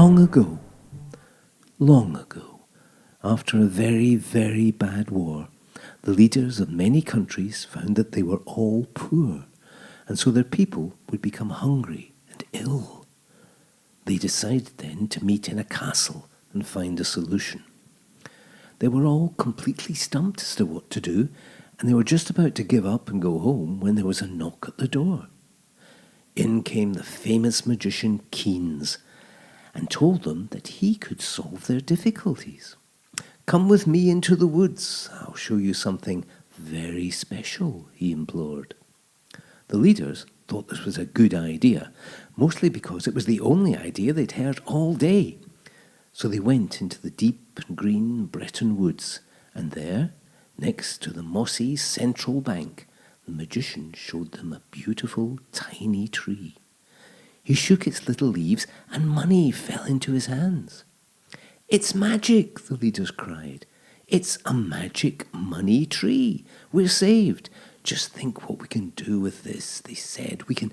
Long ago, long ago, after a very, very bad war, the leaders of many countries found that they were all poor, and so their people would become hungry and ill. They decided then to meet in a castle and find a solution. They were all completely stumped as to what to do, and they were just about to give up and go home when there was a knock at the door. In came the famous magician Keynes, and told them that he could solve their difficulties. "Come with me into the woods. I'll show you something very special," he implored. The leaders thought this was a good idea, mostly because it was the only idea they'd heard all day. So they went into the deep and green Breton woods, and there, next to the mossy central bank, the magician showed them a beautiful tiny tree. He shook its little leaves, and money fell into his hands. "It's magic," the leaders cried. "It's a magic money tree. We're saved. Just think what we can do with this," they said. "We can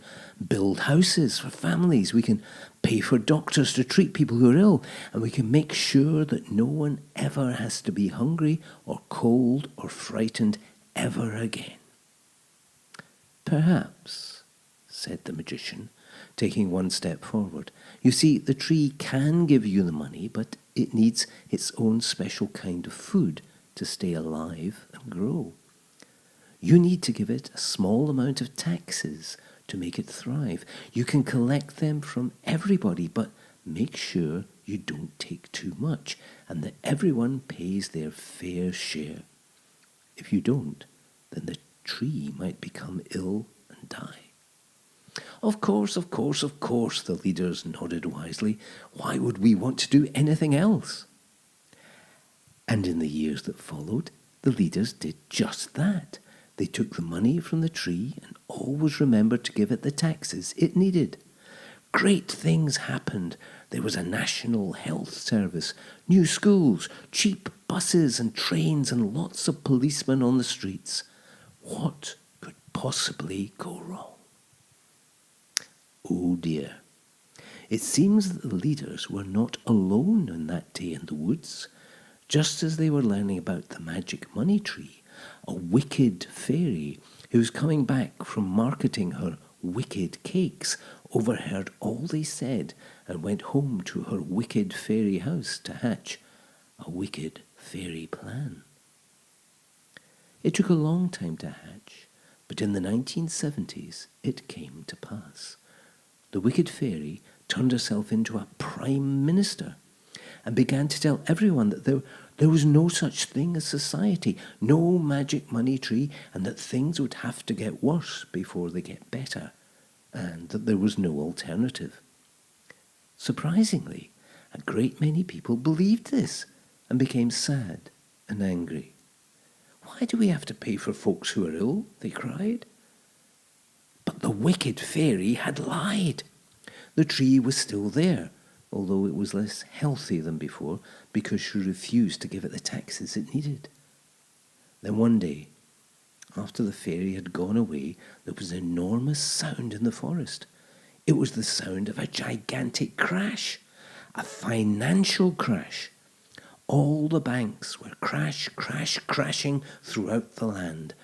build houses for families. We can pay for doctors to treat people who are ill. And we can make sure that no one ever has to be hungry or cold or frightened ever again." "Perhaps," said the magician, taking one step forward. "You see, the tree can give you the money, but it needs its own special kind of food to stay alive and grow. You need to give it a small amount of taxes to make it thrive. You can collect them from everybody, but make sure you don't take too much and that everyone pays their fair share. If you don't, then the tree might become ill and die." Of course, the leaders nodded wisely. Why would we want to do anything else? And in the years that followed, the leaders did just that. They took the money from the tree and always remembered to give it the taxes it needed. Great things happened. There was a national health service, new schools, cheap buses and trains, and lots of policemen on the streets. What could possibly go wrong? Oh dear. It seems that the leaders were not alone on that day in the woods. Just as they were learning about the magic money tree, a wicked fairy who was coming back from marketing her wicked cakes overheard all they said and went home to her wicked fairy house to hatch a wicked fairy plan. It took a long time to hatch, but in the 1970s it came to pass. The wicked fairy turned herself into a prime minister and began to tell everyone that there was no such thing as society, no magic money tree, and that things would have to get worse before they get better, and that there was no alternative. Surprisingly, a great many people believed this and became sad and angry. "Why do we have to pay for folks who are ill?" they cried. But the wicked fairy had lied. The tree was still there, although it was less healthy than before because she refused to give it the taxes it needed. Then one day, after the fairy had gone away, there was an enormous sound in the forest. It was the sound of a gigantic crash, a financial crash. All the banks were crashing throughout the land.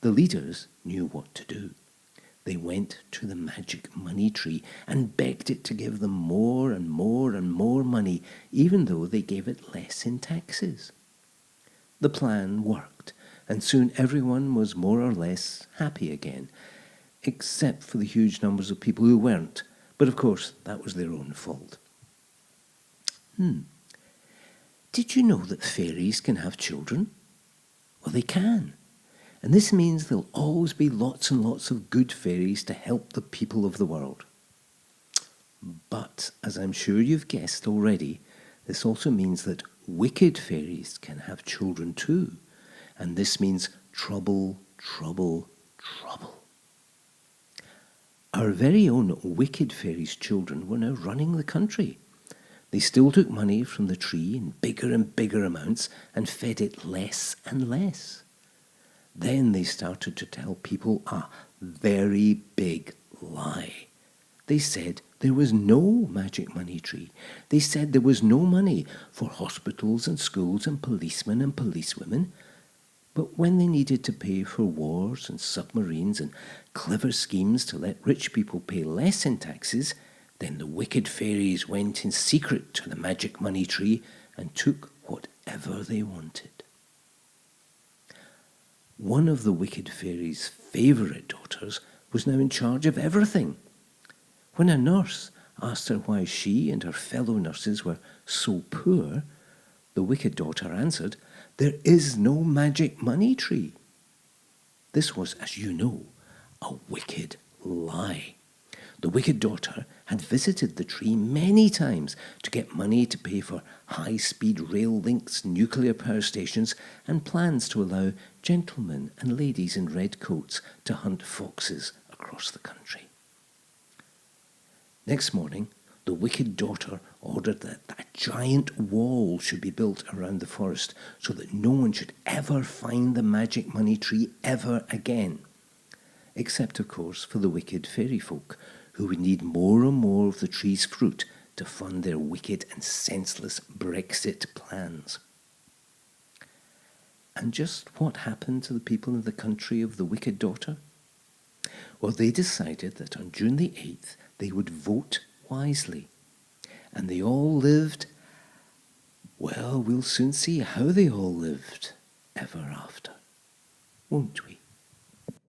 The leaders knew what to do. They went to the magic money tree and begged it to give them more and more and more money, even though they gave it less in taxes. The plan worked, and soon everyone was more or less happy again, except for the huge numbers of people who weren't. But of course, that was their own fault. Did you know that fairies can have children? Well, they can. And this means there'll always be lots and lots of good fairies to help the people of the world. But, as I'm sure you've guessed already, this also means that wicked fairies can have children too. And this means trouble, trouble, trouble. Our very own wicked fairies' children were now running the country. They still took money from the tree in bigger and bigger amounts and fed it less and less. Then they started to tell people a very big lie. They said There was no magic money tree. They said there was no money for hospitals and schools and policemen and policewomen. But when they needed to pay for wars and submarines and clever schemes to let rich people pay less in taxes, then the wicked fairies went in secret to the magic money tree and took whatever they wanted. One of the wicked fairy's favourite daughters was now in charge of everything. When a nurse asked her why she and her fellow nurses were so poor, the wicked daughter answered, "There is no magic money tree." This was, as you know, a wicked lie. The wicked daughter had visited the tree many times to get money to pay for high-speed rail links, nuclear power stations, and plans to allow gentlemen and ladies in red coats to hunt foxes across the country. Next morning, the wicked daughter ordered that a giant wall should be built around the forest so that no one should ever find the magic money tree ever again. Except, of course, for the wicked fairy folk, who would need more and more of the tree's fruit to fund their wicked and senseless Brexit plans. And just what happened to the people in the country of the wicked daughter? Well, they decided that on June the 8th they would vote wisely. And they all lived, well, we'll soon see how they all lived ever after, won't we?